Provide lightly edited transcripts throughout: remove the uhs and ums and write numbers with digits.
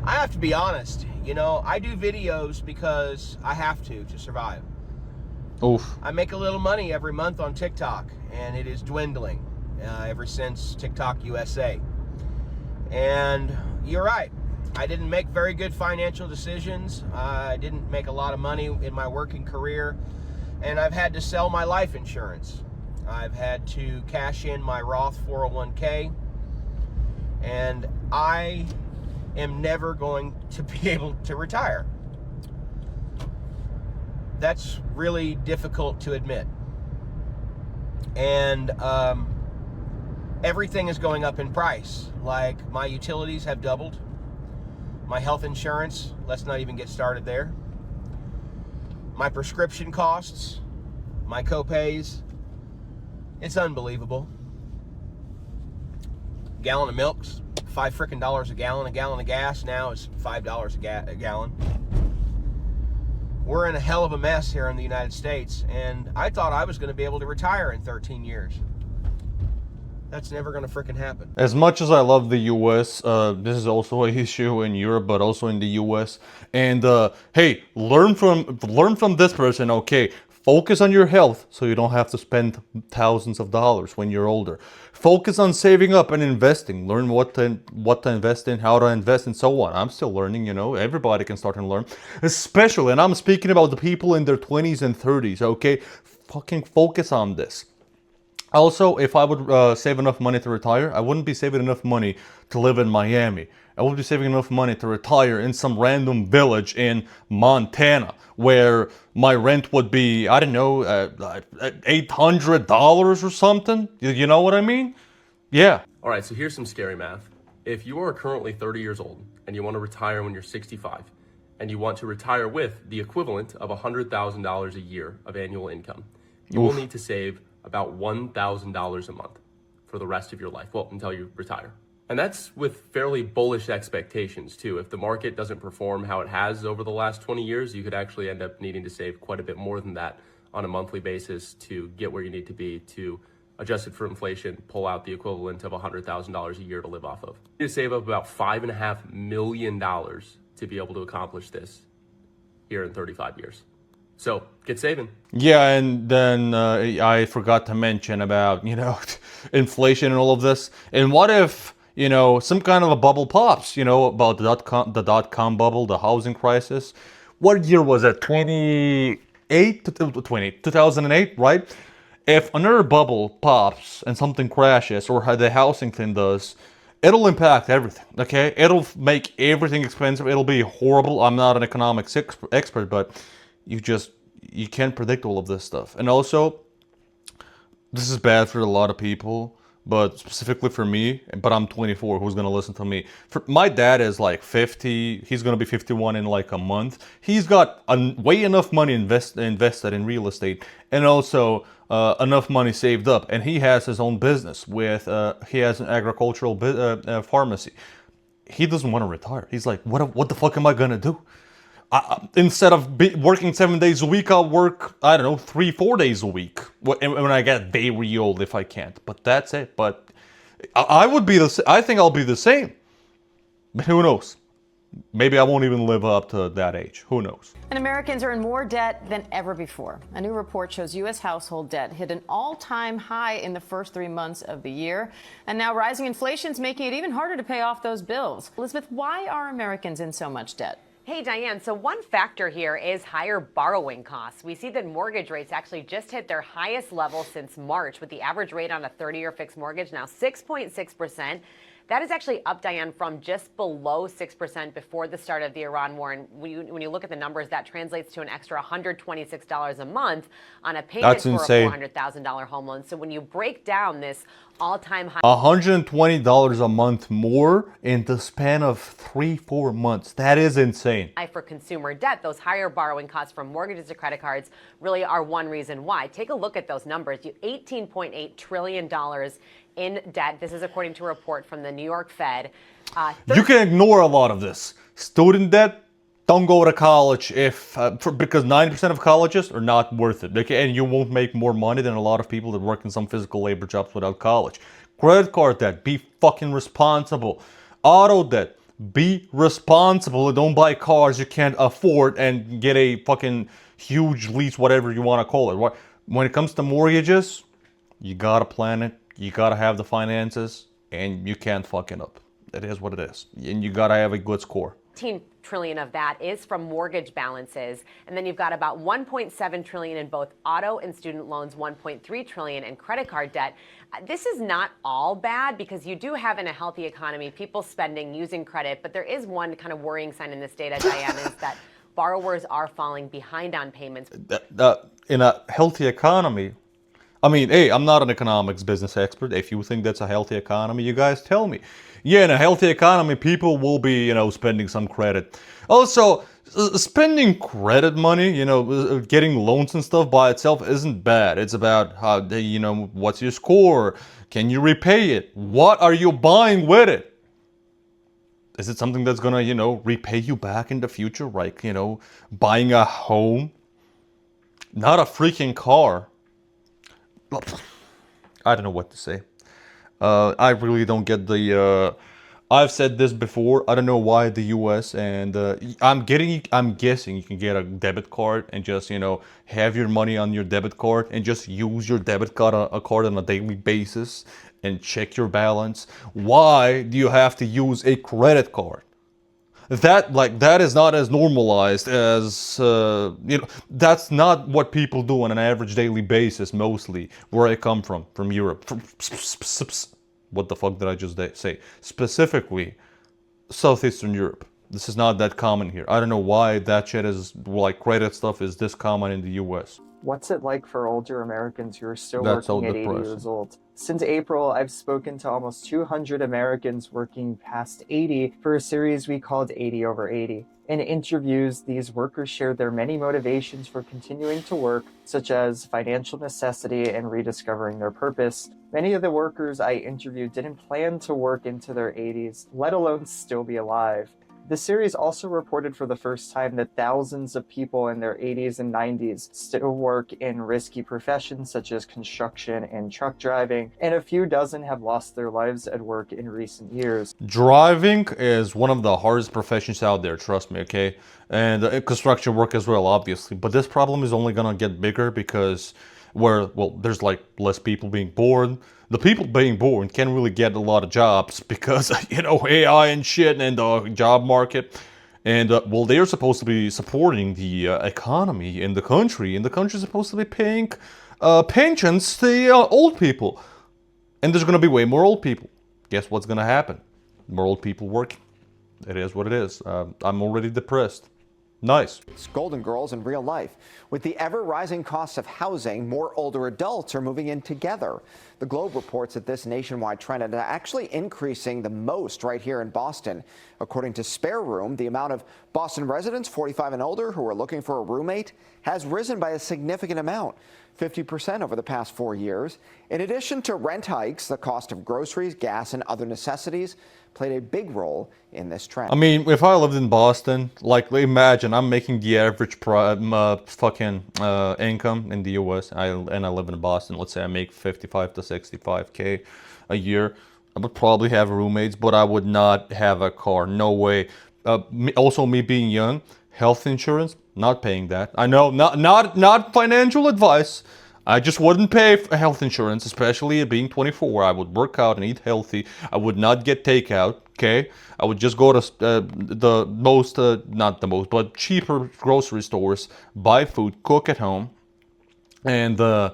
I have to be honest. I do videos because I have to survive. Oof. I make a little money every month on TikTok, and it is dwindling ever since TikTok USA. And you're right. I didn't make very good financial decisions. I didn't make a lot of money in my working career, and I've had to sell my life insurance. I've had to cash in my Roth 401k, and I am never going to be able to retire. That's really difficult to admit. And everything is going up in price. Like, my utilities have doubled. My health insurance, let's not even get started there. My prescription costs, my co-pays, it's unbelievable. Gallon of milk's $5 a gallon. A gallon of gas now is $5 a gallon. We're in a hell of a mess here in the United States, and I thought I was going to be able to retire in 13 years. That's never going to frickin' happen. As much as I love the US, this is also an issue in Europe, but also in the US. And hey, learn from this person. Okay, focus on your health so you don't have to spend thousands of dollars when you're older. Focus on saving up and investing. Learn what to invest in, how to invest, and so on. I'm still learning. Everybody can start and learn. Especially, and I'm speaking about the people in their 20s and 30s. Okay, fucking focus on this. Also, if I would save enough money to retire, I wouldn't be saving enough money to live in Miami. I would be saving enough money to retire in some random village in Montana, where my rent would be, I don't know, $800 or something. You know what I mean? Yeah. All right, so here's some scary math. If you are currently 30 years old and you want to retire when you're 65, and you want to retire with the equivalent of $100,000 a year of annual income, you will need to save about $1,000 a month for the rest of your life, well, until you retire. And that's with fairly bullish expectations too. If the market doesn't perform how it has over the last 20 years, you could actually end up needing to save quite a bit more than that on a monthly basis to get where you need to be to adjust it for inflation, pull out the equivalent of $100,000 a year to live off of. You need to save up about $5.5 million to be able to accomplish this here in 35 years. So get saving. Yeah, and then I forgot to mention about, inflation and all of this. And what if, some kind of a bubble pops, about the dot-com bubble, the housing crisis. What year was that? 2008, right? If another bubble pops and something crashes, or the housing thing does, it'll impact everything, okay? It'll make everything expensive. It'll be horrible. I'm not an economics expert, but you can't predict all of this stuff. And also, this is bad for a lot of people, but specifically for me, but I'm 24, who's gonna listen to me? My dad is like 50, he's gonna be 51 in like a month. He's got way enough money invested in real estate, and also enough money saved up, and he has his own business he has an agricultural pharmacy. He doesn't want to retire. He's like, what the fuck am I gonna do? Instead of working 7 days a week, I'll work, 3-4 days a week when I get very old, if I can't. But that's it. But I think I'll be the same. But who knows? Maybe I won't even live up to that age. Who knows? And Americans are in more debt than ever before. A new report shows U.S. household debt hit an all-time high in the first 3 months of the year. And now rising inflation is making it even harder to pay off those bills. Elizabeth, why are Americans in so much debt? Hey, Diane, so one factor here is higher borrowing costs. We see that mortgage rates actually just hit their highest level since March, with the average rate on a 30-year fixed mortgage now 6.6%. That is actually up, Diane, from just below 6% before the start of the Iran war. And when you look at the numbers, that translates to an extra $126 a month on a payment That's for insane. a $400,000 home loan. So when you break down this all-time high, $120 a month more in the span of 3-4 months. That is insane. for consumer debt, those higher borrowing costs from mortgages to credit cards really are one reason why. Take a look at those numbers. $18.8 trillion in debt. This is according to a report from the New York Fed. You can ignore a lot of this. Student debt, don't go to college because 90% of colleges are not worth it. Okay? And you won't make more money than a lot of people that work in some physical labor jobs without college. Credit card debt, be fucking responsible. Auto debt, Be responsible and don't buy cars you can't afford and get a fucking huge lease, whatever you want to call it. When it comes to mortgages, you gotta plan it, you gotta have the finances, and you can't fuck it up. It is what it is. And you gotta have a good score. 15 trillion of that is from mortgage balances, and then you've got about 1.7 trillion in both auto and student loans, 1.3 trillion in credit card debt. This is not all bad because you do have in a healthy economy people spending, using credit, but there is one kind of worrying sign in this data, Diane, is that borrowers are falling behind on payments. In a healthy economy, I mean, hey, I'm not an economics business expert. If you think that's a healthy economy, you guys tell me. Yeah, in a healthy economy, people will be, spending some credit. Also, spending credit money, getting loans and stuff by itself isn't bad. It's about how, what's your score? Can you repay it? What are you buying with it? Is it something that's gonna, repay you back in the future? Like, buying a home? Not a freaking car. I don't know what to say. I really don't get the. I've said this before. I don't know why the U.S. and I'm guessing you can get a debit card and just have your money on your debit card and just use your debit card on a daily basis and check your balance. Why do you have to use a credit card? That is not as normalized as that's not what people do on an average daily basis. Mostly where I come from Europe. What the fuck did I just say? Specifically, Southeastern Europe. This is not that common here. I don't know why that shit is credit stuff is this common in the U.S. What's it like for older Americans who are still That's working so at 80 depressing. years old? Since April, I've spoken to almost 200 Americans working past 80 for a series we called 80 over 80. In interviews, these workers shared their many motivations for continuing to work, such as financial necessity and rediscovering their purpose. Many of the workers I interviewed didn't plan to work into their 80s, let alone still be alive. The series also reported for the first time that thousands of people in their 80s and 90s still work in risky professions such as construction and truck driving, and a few dozen have lost their lives at work in recent years. Driving is one of the hardest professions out there, trust me, okay? And construction work as well, obviously. But this problem is only gonna get bigger because there's less people being born. The people being born can't really get a lot of jobs because, AI and shit and the job market. And, they're supposed to be supporting the economy in the country. And the country's supposed to be paying pensions to the old people. And there's going to be way more old people. Guess what's going to happen? More old people working. It is what it is. I'm already depressed. Nice. It's Golden Girls in real life. With the ever-rising costs of housing, more older adults are moving in together. The Globe reports that this nationwide trend is actually increasing the most right here in Boston. According to Spare Room, the amount of Boston residents 45 and older who are looking for a roommate has risen by a significant amount, 50% over the past 4 years. In addition to rent hikes, the cost of groceries, gas, and other necessities played a big role in this trend. I mean, if I lived in Boston, imagine I'm making the average income in the U.S. and I live in Boston. Let's say I make 55 to 65K a year. I would probably have roommates, but I would not have a car. No way. Also, me being young, health insurance, not paying that. I know, not financial advice. I just wouldn't pay for health insurance, especially at being 24. I would work out and eat healthy. I would not get takeout, okay? I would just go to not the most, but cheaper grocery stores, buy food, cook at home. And I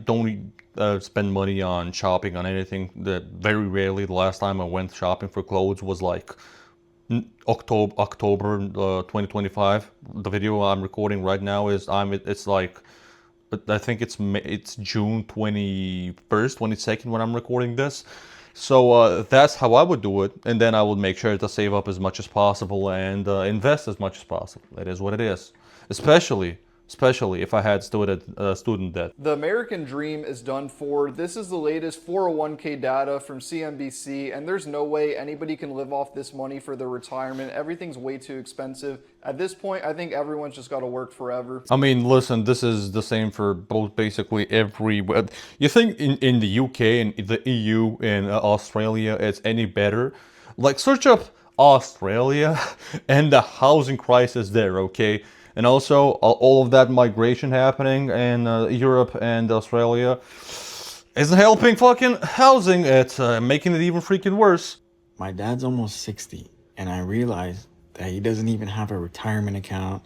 don't spend money on shopping on anything. Very rarely. The last time I went shopping for clothes was October 2025. The video I'm recording right now is I think it's June 21st, 22nd when I'm recording this. So that's how I would do it, and then I would make sure to save up as much as possible and invest as much as possible. It is what it is, especially if I had student debt. The American dream is done for. This is the latest 401k data from CNBC, and there's no way anybody can live off this money for their retirement. Everything's way too expensive. At this point, I think everyone's just got to work forever. I mean, listen, this is the same for both basically everywhere. You think in the UK and the EU and Australia it's any better? Like, search up Australia and the housing crisis there, okay? And also all of that migration happening in Europe and Australia isn't helping fucking housing. It's making it even freaking worse. My dad's almost 60, and I realized that he doesn't even have a retirement account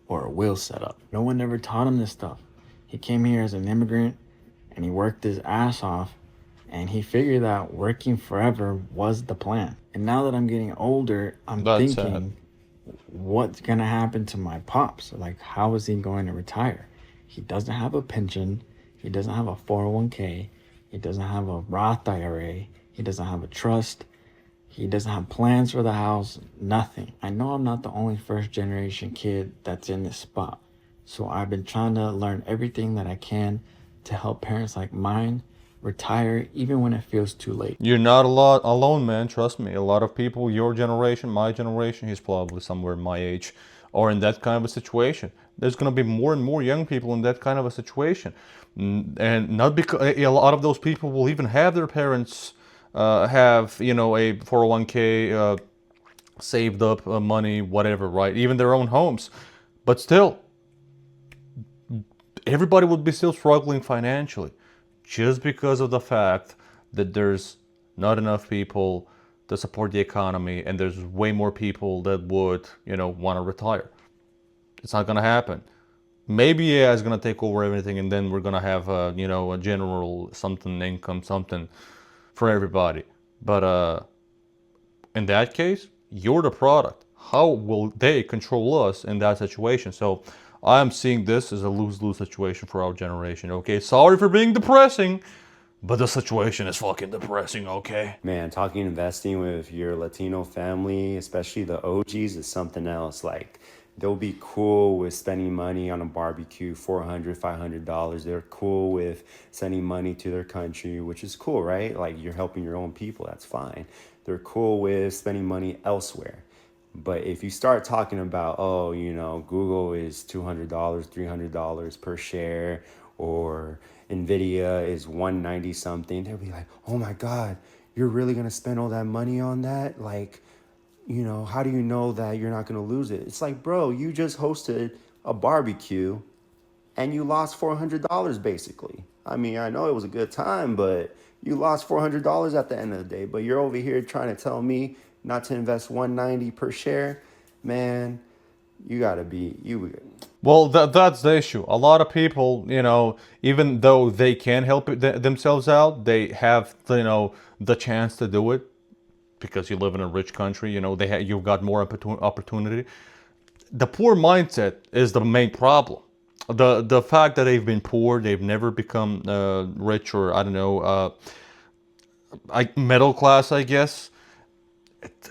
or a will set up. No one ever taught him this stuff. He came here as an immigrant, and he worked his ass off, and he figured out working forever was the plan. And now that I'm getting older, I'm That's thinking, what's gonna happen to my pops? Like, how is he going to retire? He doesn't have a pension. He doesn't have a 401k. He doesn't have a Roth IRA. He doesn't have a trust. He doesn't have plans for the house, nothing. I know I'm not the only first generation kid that's in this spot. So I've been trying to learn everything that I can to help parents like mine retire even when it feels too late. You're not alone, man. Trust me. A lot of people, your generation, my generation, he's probably somewhere my age, are in that kind of a situation. There's going to be more and more young people in that kind of a situation. And not because a lot of those people will even have their parents have, you know, a 401k, saved up money, whatever, right? Even their own homes. But still, everybody would be still struggling financially just because of the fact that there's not enough people to support the economy and there's way more people that would, you know, want to retire. It's not going to happen. Maybe AI is going to take over everything and then we're going to have, you know, a general something income, something for everybody. But in that case, you're the product. How will they control us in that situation? So I'm seeing this as a lose-lose situation for our generation, okay? Sorry for being depressing, but the situation is fucking depressing, okay? Man, talking investing with your Latino family, especially the OGs, is something else. Like, they'll be cool with spending money on a barbecue, $400, $500. They're cool with sending money to their country, which is cool, right? Like, you're helping your own people, that's fine. They're cool with spending money elsewhere. But if you start talking about, oh, you know, Google is $200, $300 per share, or Nvidia is $190 something, they'll be like, oh my God, you're really going to spend all that money on that? Like, you know, how do you know that you're not going to lose it? It's like, bro, you just hosted a barbecue and you lost $400 basically. I mean, I know it was a good time, but you lost $400 at the end of the day. But you're over here trying to tell me not to invest $190 per share. Man, you gotta be Well, that's the issue. A lot of people, you know, even though they can help themselves out, they have, you know, the chance to do it because you live in a rich country. You know, you've got more opportunity. The poor mindset is the main problem. The fact that they've been poor, they've never become rich, or I don't know, middle class, I guess.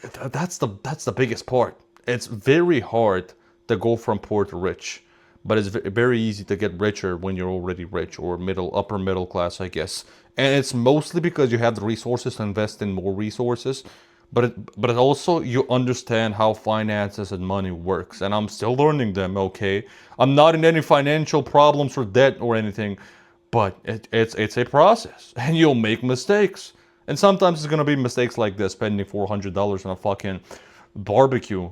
That's the biggest part. It's very hard to go from poor to rich, but it's very easy to get richer when you're already rich, or upper middle class, I guess. And it's mostly because you have the resources to invest in more resources, but it also, you understand how finances and money works. And I'm still learning them, okay? I'm not in any financial problems or debt or anything, but it's a process, and you'll make mistakes. And sometimes it's gonna be mistakes like this, spending $400 on a fucking barbecue.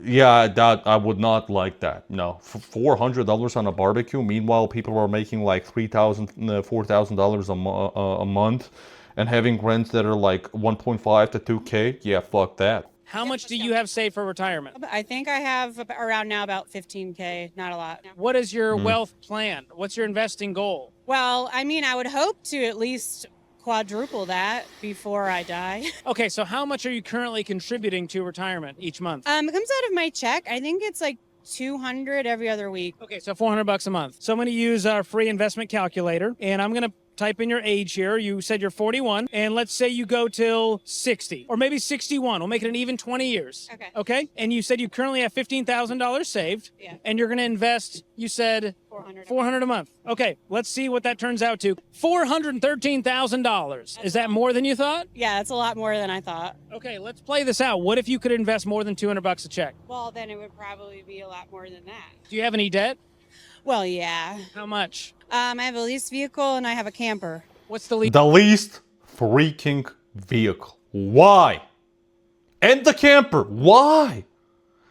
Yeah, that I would not like that. No, $400 on a barbecue. Meanwhile, people are making like $3,000, $4,000 a month, and having rents that are like 1.5 to 2K. Yeah, fuck that. How much do you have saved for retirement? I think I have around now about 15K, not a lot. What is your wealth plan? What's your investing goal? Well, I mean, I would hope to at least quadruple that before I die. Okay, so how much are you currently contributing to retirement each month? It comes out of my check. I think it's like 200 every other week. Okay, so $400 a month. So I'm going to use our free investment calculator, and I'm going to type in your age here. You said you're 41, and let's say you go till 60, or maybe 61. We'll make it an even 20 years. Okay. Okay? And you said you currently have $15,000 saved. Yeah. And you're going to invest, you said, $400 a month. Okay, let's see what that turns out to. $413,000. Is that more than you thought? Yeah, that's a lot more than I thought. Okay, let's play this out. What if you could invest more than $200 a check? Well, then it would probably be a lot more than that. Do you have any debt? Well, yeah. How much? I have a leased vehicle and I have a camper. What's the least? The least freaking vehicle. Why? And the camper. Why?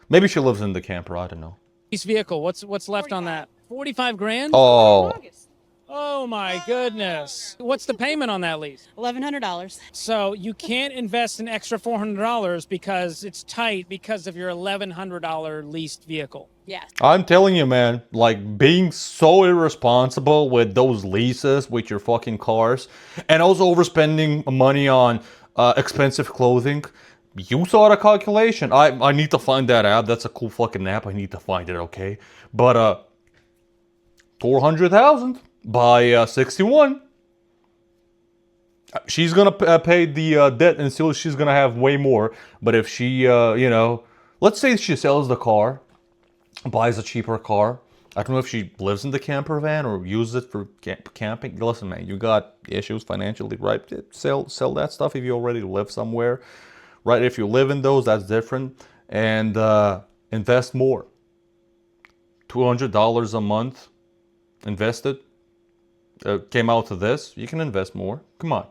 Maybe she lives in the camper. I don't know. Lease vehicle. What's left on that? 45 grand? Oh. Oh my goodness. What's the payment on that lease? $1,100. So you can't invest an extra $400 because it's tight because of your $1,100 leased vehicle. Yes. I'm telling you, man, like being so irresponsible with those leases with your fucking cars and also overspending money on expensive clothing. You saw the calculation. I need to find that app. That's a cool fucking app. I need to find it, okay? But 400,000 by 61. She's gonna pay the debt and still she's gonna have way more. But if she, you know, let's say she sells the car, buys a cheaper car. I don't know if she lives in the camper van or uses it for camping. Listen, man, you got issues financially, right? Sell that stuff if you already live somewhere, right? If you live in those, that's different. And invest more. $200 a month invested. Came out to this, you can invest more. Come on.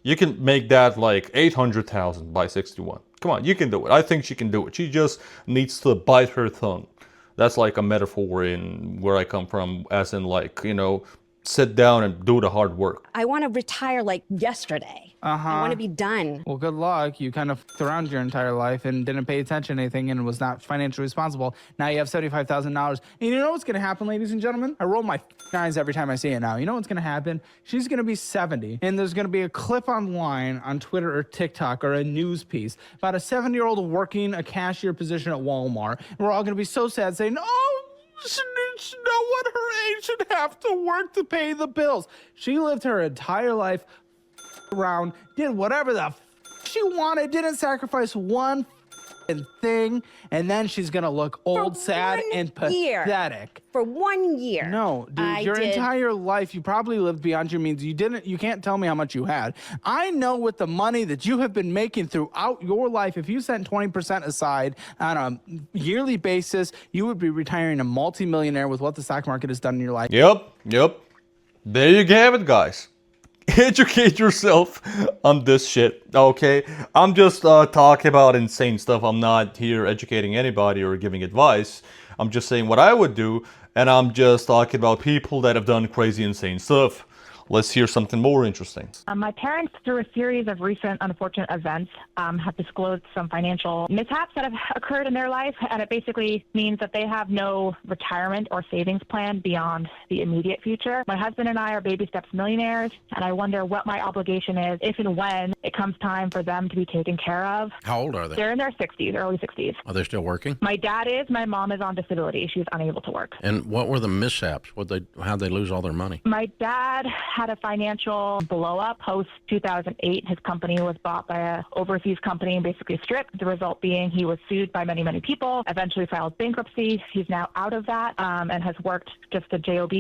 You can make that like 800,000 by 61. Come on, you can do it. I think she can do it. She just needs to bite her tongue. That's like a metaphor in where I come from, as in like, you know, sit down and do the hard work. I want to retire like yesterday. I want to be done. Well, good luck. You kind of f***ed around your entire life and didn't pay attention to anything and was not financially responsible. Now you have $75,000. And you know what's going to happen, ladies and gentlemen? I roll my eyes every time I see it now. You know what's going to happen? She's going to be 70, and there's going to be a clip online on Twitter or TikTok or a news piece about a 70-year-old working a cashier position at Walmart. And we're all going to be so sad saying, oh, no one her age should have to work to pay the bills. She lived her entire life around, did whatever the she wanted, didn't sacrifice one thing, and then she's gonna look old, sad, and pathetic. For 1 year. No, dude, your entire life you probably lived beyond your means. You can't tell me how much you had. I know with the money that you have been making throughout your life, if you set 20% aside on a yearly basis, you would be retiring a multimillionaire with what the stock market has done in your life. Yep. There you have it, guys. Educate yourself on this shit, okay? I'm just talking about insane stuff. I'm not here educating anybody or giving advice. I'm just saying what I would do, and I'm just talking about people that have done crazy, insane stuff. Let's hear something more interesting. My parents, through a series of recent unfortunate events, have disclosed some financial mishaps that have occurred in their life, and it basically means that they have no retirement or savings plan beyond the immediate future. My husband and I are baby steps millionaires, and I wonder what my obligation is if and when it comes time for them to be taken care of. How old are they? They're in their 60s, early 60s. Are they still working? My dad is. My mom is on disability. She's unable to work. And what were the mishaps? How'd they lose all their money? My dad had a financial blow-up post 2008. His company was bought by an overseas company and basically stripped. The result being he was sued by many, many people, eventually filed bankruptcy. He's now out of that and has worked just a job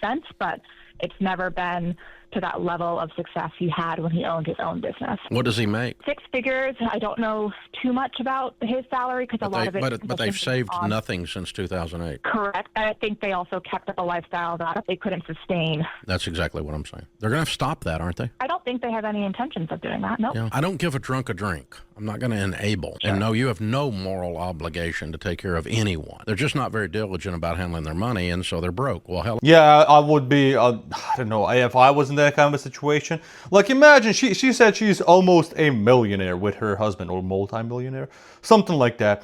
since, but it's never been to that level of success he had when he owned his own business. What does he make? 6 figures. I don't know too much about his salary because a lot of it. But they've saved nothing since 2008. Correct. And I think they also kept up a lifestyle that they couldn't sustain. That's exactly what I'm saying. They're going to stop that, aren't they? I don't think they have any intentions of doing that. No. Yeah. I don't give a drunk a drink. I'm not going to enable. Sure. And no, you have no moral obligation to take care of anyone. They're just not very diligent about handling their money, and so they're broke. Well, hell. Yeah, I would be, I don't know, if I was in that kind of a situation. Like, imagine, she said she's almost a millionaire with her husband, or multi-millionaire, something like that.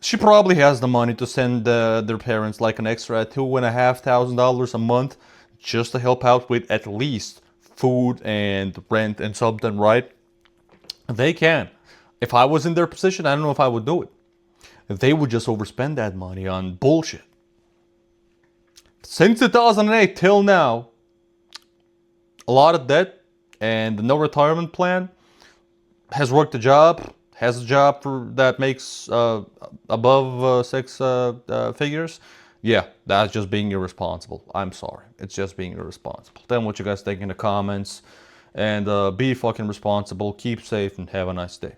She probably has the money to send their parents like an extra $2,500 a month just to help out with at least food and rent and something, right? They can. If I was in their position, I don't know if I would do it. They would just overspend that money on bullshit. Since 2008 till now, a lot of debt and no retirement plan. Has worked a job, has a job that makes above 6 figures. Yeah, that's just being irresponsible. I'm sorry. It's just being irresponsible. Tell me what you guys think in the comments. And be fucking responsible, keep safe, and have a nice day.